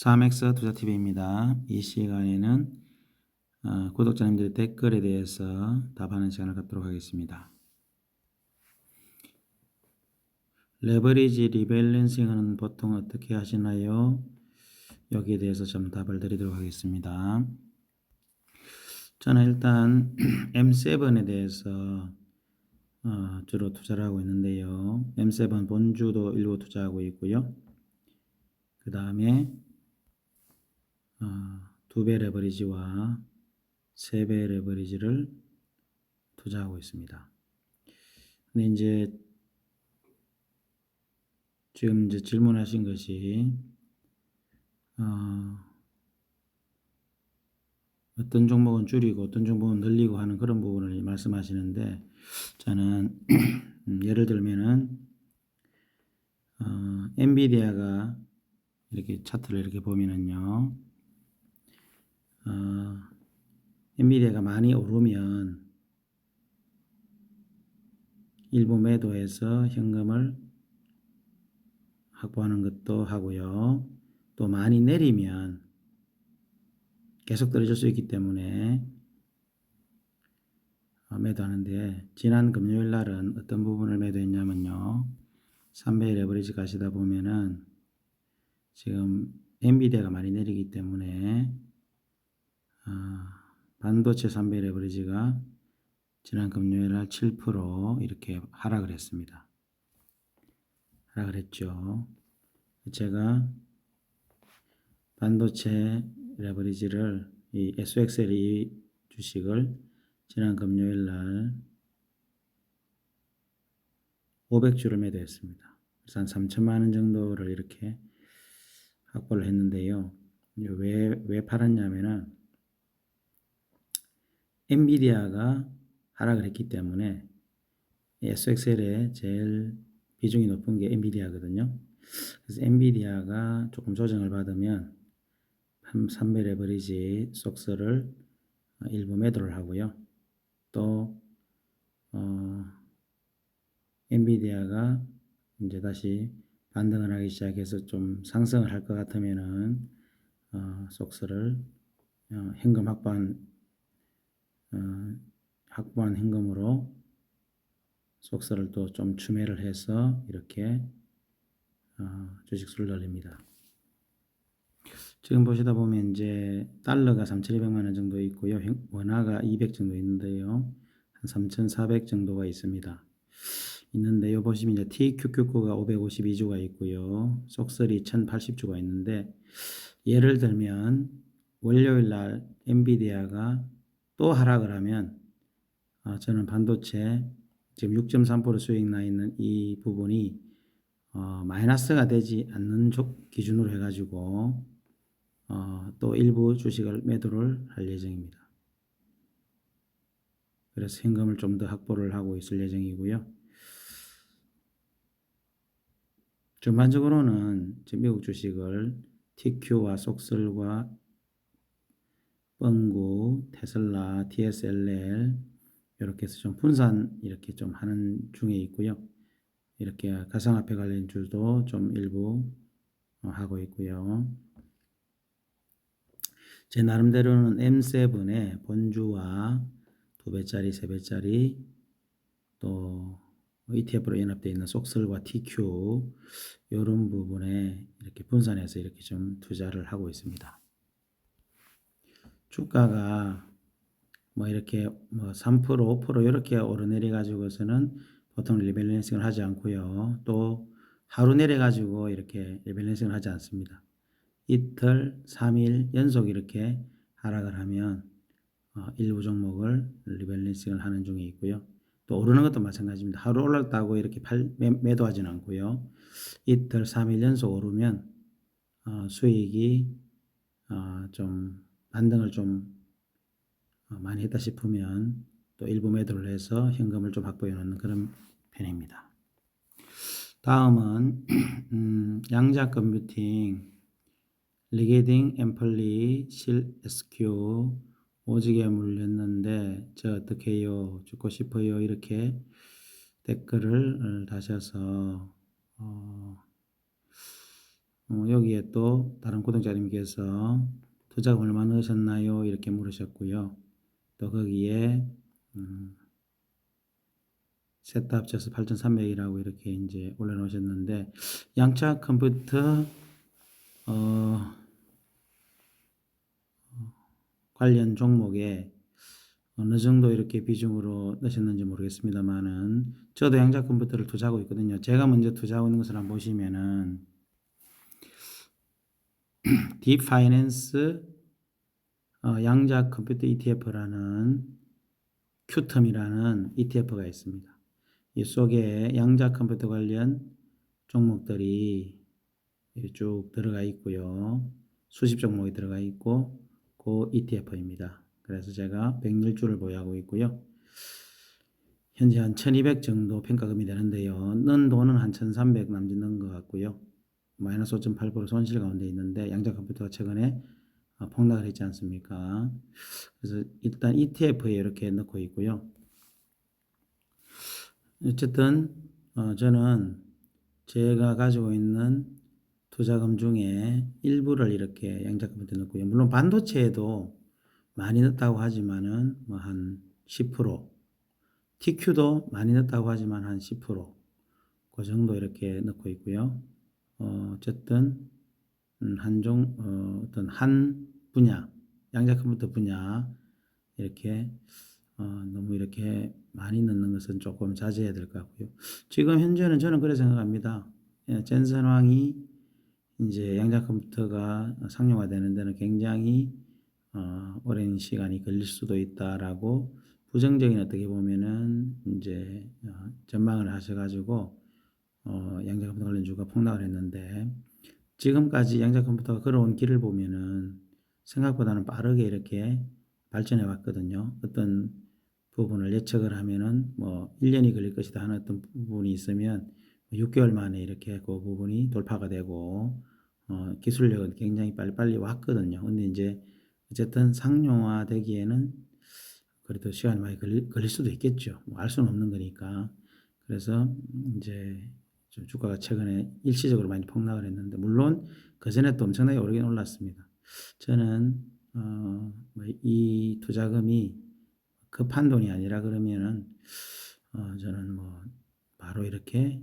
3X 투자TV입니다. 이 시간에는 구독자님들의 댓글에 대해서 답하는 시간을 갖도록 하겠습니다. 레버리지 리밸런싱은 보통 어떻게 하시나요? 여기에 대해서 좀 답을 드리도록 하겠습니다. 저는 일단 M7에 대해서 주로 투자를 하고 있는데요. M7 본주도 일부 투자하고 있고요. 그 다음에 2배 레버리지와 3배 레버리지를 투자하고 있습니다. 근데 이제 지금 질문하신 것이 어떤 종목은 줄이고 어떤 종목은 늘리고 하는 그런 부분을 말씀하시는데, 저는 예를 들면은 엔비디아가 이렇게 차트를 이렇게 보면은요, 엔비디아가 많이 오르면 일부 매도해서 현금을 확보하는 것도 하고요. 또 많이 내리면 계속 떨어질 수 있기 때문에 매도하는데, 지난 금요일 날은 어떤 부분을 매도했냐면요, 3배 레버리지 가시다 보면은 지금 엔비디아가 많이 내리기 때문에 반도체 3배 레버리지가 지난 금요일 날 7% 이렇게 하락을 했습니다. 하락을 했죠. 제가 반도체 레버리지를 이 SXL 주식을 지난 금요일 날 500주를 매도했습니다. 그래서 한 3천만 원 정도를 이렇게 확보를 했는데요. 왜 팔았냐면은 엔비디아가 하락을 했기 때문에 SXL에 제일 비중이 높은 게 엔비디아거든요. 그래서 엔비디아가 조금 조정을 받으면 3배 레버리지 속서를 일부 매도를 하고요. 또 엔비디아가 이제 다시 반등을 하기 시작해서 좀 상승을 할 것 같으면은 속서를 현금 확보한 현금으로 속서를 또 좀 추매를 해서 이렇게 주식수를 늘립니다. 지금 보시다 보면 이제 달러가 3,200만 원 정도 있고요. 원화가 200 정도 있는데요. 한 3,400 정도가 있는데요. 보시면 이제 TQQ가 552주가 있고요. 속설이 1,080주가 있는데, 예를 들면 월요일 날 엔비디아가 또 하락을 하면 저는 반도체 지금 6.3% 수익 나 있는 이 부분이 마이너스가 되지 않는 기준으로 해가지고 또 일부 주식을 매도를 할 예정입니다. 그래서 현금을 좀 더 확보를 하고 있을 예정이고요. 전반적으로는 미국 주식을 TQ와 속설과 뻥구, 테슬라, TSLL 이렇게 해서 좀 분산 이렇게 좀 하는 중에 있고요. 이렇게 가상화폐 관련 주도 좀 일부 하고 있고요. 제 나름대로는 M7의 본주와 2배짜리, 3배짜리 또 ETF로 연합되어 있는 속설과 TQ 이런 부분에 이렇게 분산해서 이렇게 좀 투자를 하고 있습니다. 주가가 이렇게 3%, 5% 이렇게 오르내려 가지고서는 보통 리밸런싱을 하지 않고요. 또 하루 내려 가지고 이렇게 리밸런싱을 하지 않습니다. 이틀, 3일 연속 이렇게 하락을 하면 일부 종목을 리밸런싱을 하는 중에 있고요. 또 오르는 것도 마찬가지입니다. 하루 올랐다고 이렇게 매도하지는 않고요. 이틀, 3일 연속 오르면 수익이 좀 반등을 좀 많이 했다 싶으면 또 일부 매도를 해서 현금을 좀 확보해 놓는 그런 편입니다. 다음은 양자 컴퓨팅 리게딩 앰플리 실 SQ 오지게 물렸는데 저 어떻게 해요? 죽고 싶어요? 이렇게 댓글을 다셔서 여기에 또 다른 구독자님께서 투자금 얼마 넣으셨나요? 이렇게 물으셨고요. 또 거기에 셋 다 합쳐서 8,300이라고 이렇게 이제 올려놓으셨는데, 양자 컴퓨터 관련 종목에 어느 정도 이렇게 비중으로 넣으셨는지 모르겠습니다만은, 저도 양자 컴퓨터를 투자하고 있거든요. 제가 먼저 투자하고 있는 것을 한번 보시면은 딥파이낸스 양자 컴퓨터 ETF라는 큐텀이라는 ETF가 있습니다. 이 속에 양자 컴퓨터 관련 종목들이 쭉 들어가 있고요. 수십 종목이 들어가 있고 그 ETF입니다. 그래서 제가 100일주를 보유하고 있고요. 현재 한 1200 정도 평가금이 되는데요. 넣은 돈은 한 1300 남짓 넣은 것 같고요. 마이너스 5.8% 손실 가운데 있는데, 양자 컴퓨터가 최근에 폭락을 했지 않습니까? 그래서 일단 ETF에 이렇게 넣고 있고요. 어쨌든 저는 제가 가지고 있는 투자금 중에 일부를 이렇게 양자 컴퓨터에 넣고요. 물론 반도체에도 많이 넣었다고 하지만은 뭐 한 10%, TQ도 많이 넣었다고 하지만 한 10%, 그 정도 이렇게 넣고 있고요. 어쨌든 어떤 한 분야, 양자 컴퓨터 분야 이렇게 너무 이렇게 많이 넣는 것은 조금 자제해야 될 것 같고요. 지금 현재는 저는 그렇게 생각합니다. 예, 젠슨 황이 이제 양자 컴퓨터가 상용화되는 데는 굉장히 오랜 시간이 걸릴 수도 있다라고 부정적인 어떻게 보면은 이제 전망을 하셔가지고 양자 컴퓨터 관련주가 폭락을 했는데, 지금까지 양자 컴퓨터가 걸어온 길을 보면은 생각보다는 빠르게 이렇게 발전해 왔거든요. 어떤 부분을 예측을 하면은 뭐 1년이 걸릴 것이다 하는 어떤 부분이 있으면 6개월 만에 이렇게 그 부분이 돌파가 되고 기술력은 굉장히 빨리빨리 왔거든요. 근데 이제 어쨌든 상용화 되기에는 그래도 시간이 많이 걸릴 수도 있겠죠. 뭐 알 수는 없는 거니까. 그래서 이제 좀 주가가 최근에 일시적으로 많이 폭락을 했는데, 물론 그 전에 또 엄청나게 오르긴 올랐습니다. 저는 이 투자금이 급한 돈이 아니라 그러면은 저는 뭐 바로 이렇게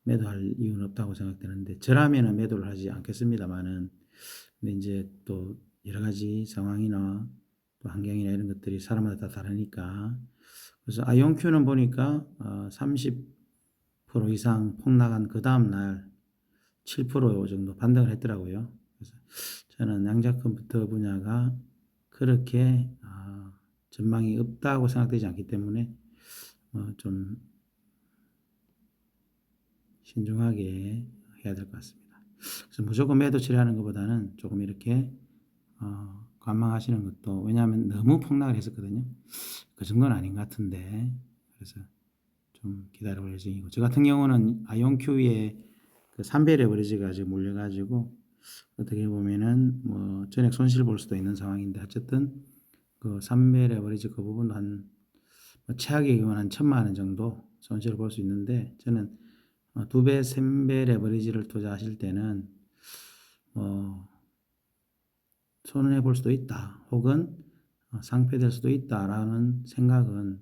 매도할 이유는 없다고 생각되는데, 저라면은 매도를 하지 않겠습니다만은, 근데 이제 또 여러 가지 상황이나 또 환경이나 이런 것들이 사람마다 다 다르니까. 그래서 아이온큐는 보니까 30% 이상 폭락한 그 다음 날 7% 정도 반등을 했더라고요. 그래서 저는 양자 컴퓨터 분야가 그렇게 전망이 없다고 생각되지 않기 때문에 좀 신중하게 해야 될 것 같습니다. 그래서 무조건 매도 처리하는 것보다는 조금 이렇게 관망하시는 것도, 왜냐하면 너무 폭락을 했었거든요. 그 정도는 아닌 것 같은데, 그래서 좀 기다려볼 예정이고, 저 같은 경우는 아이온큐에 그 3배 레버리지가 아직 몰려가지고 어떻게 보면은 뭐 전액 손실 볼 수도 있는 상황인데, 어쨌든 그 3배 레버리지 그 부분 한 최악의 경우는 한 1,000만 원 정도 손실을 볼 수 있는데, 저는 2배, 3배 레버리지를 투자하실 때는 손해해 볼 수도 있다, 혹은 상폐될 수도 있다라는 생각은,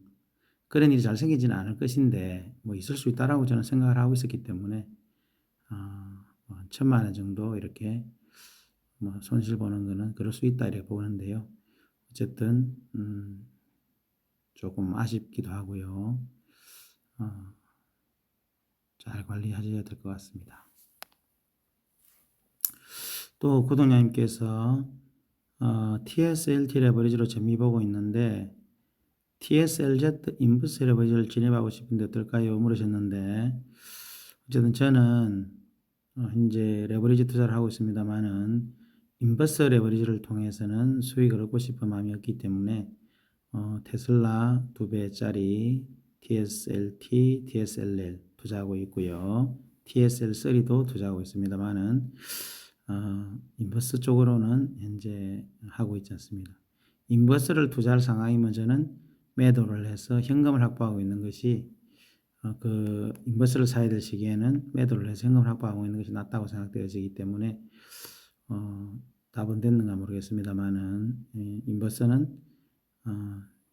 그런 일이 잘 생기지는 않을 것인데 뭐 있을 수 있다라고 저는 생각을 하고 있었기 때문에 1,000만 원 정도 이렇게 뭐 손실 보는 거는 그럴 수 있다 이렇게 보는데요. 어쨌든 조금 아쉽기도 하고요. 잘 관리하셔야 될 것 같습니다. 또 구독자님께서 TSLT 레버리지로 재미 보고 있는데, TSLZ 인버스 레버리지를 진입하고 싶은데 어떨까요? 물으셨는데, 어쨌든 저는 현재 레버리지 투자를 하고 있습니다만은 인버스 레버리지를 통해서는 수익을 얻고 싶은 마음이 없기 때문에 테슬라 2배짜리 TSLT, TSLL 투자하고 있고요. TSL3도 투자하고 있습니다만은 인버스 쪽으로는 현재 하고 있지 않습니다. 인버스를 투자할 상황이면 저는 매도를 해서 현금을 확보하고 있는 것이 인버스를 사야 될 시기에는 매도를 해서 현금을 확보하고 있는 것이 낫다고 생각되어지기 때문에 답은 됐는가 모르겠습니다만은 인버스는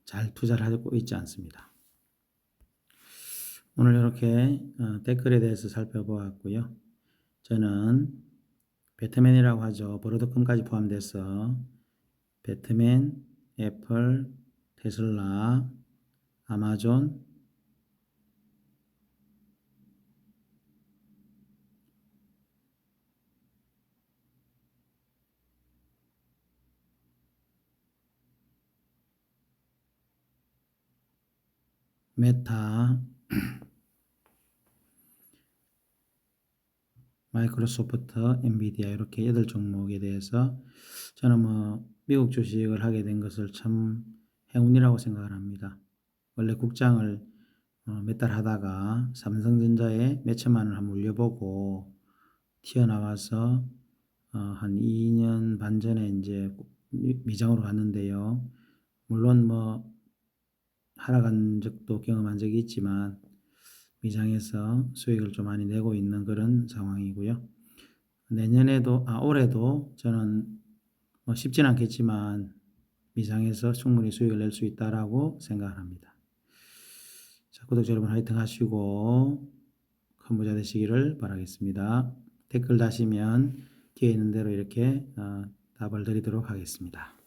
잘 투자를 하고 있지 않습니다. 오늘 이렇게 댓글에 대해서 살펴보았고요. 저는 배트맨이라고 하죠. 브로드컴까지 포함돼서 배트맨, 애플, 테슬라, 아마존, 메타, 마이크로소프트, 엔비디아 이렇게 8종목에 대해서 저는 미국 주식을 하게 된 것을 참 행운이라고 생각을 합니다. 원래 국장을 몇 달 하다가 삼성전자에 몇 천만 원을 한번 물려보고 튀어나와서 한 2년 반 전에 이제 미장으로 갔는데요. 물론 하락한 적도 경험한 적이 있지만 미장에서 수익을 좀 많이 내고 있는 그런 상황이고요. 올해도 저는 쉽진 않겠지만 미장에서 충분히 수익을 낼 수 있다라고 생각합니다. 자, 구독자 여러분 화이팅 하시고 큰 부자 되시기를 바라겠습니다. 댓글 다시면 뒤에 있는 대로 이렇게 답을 드리도록 하겠습니다.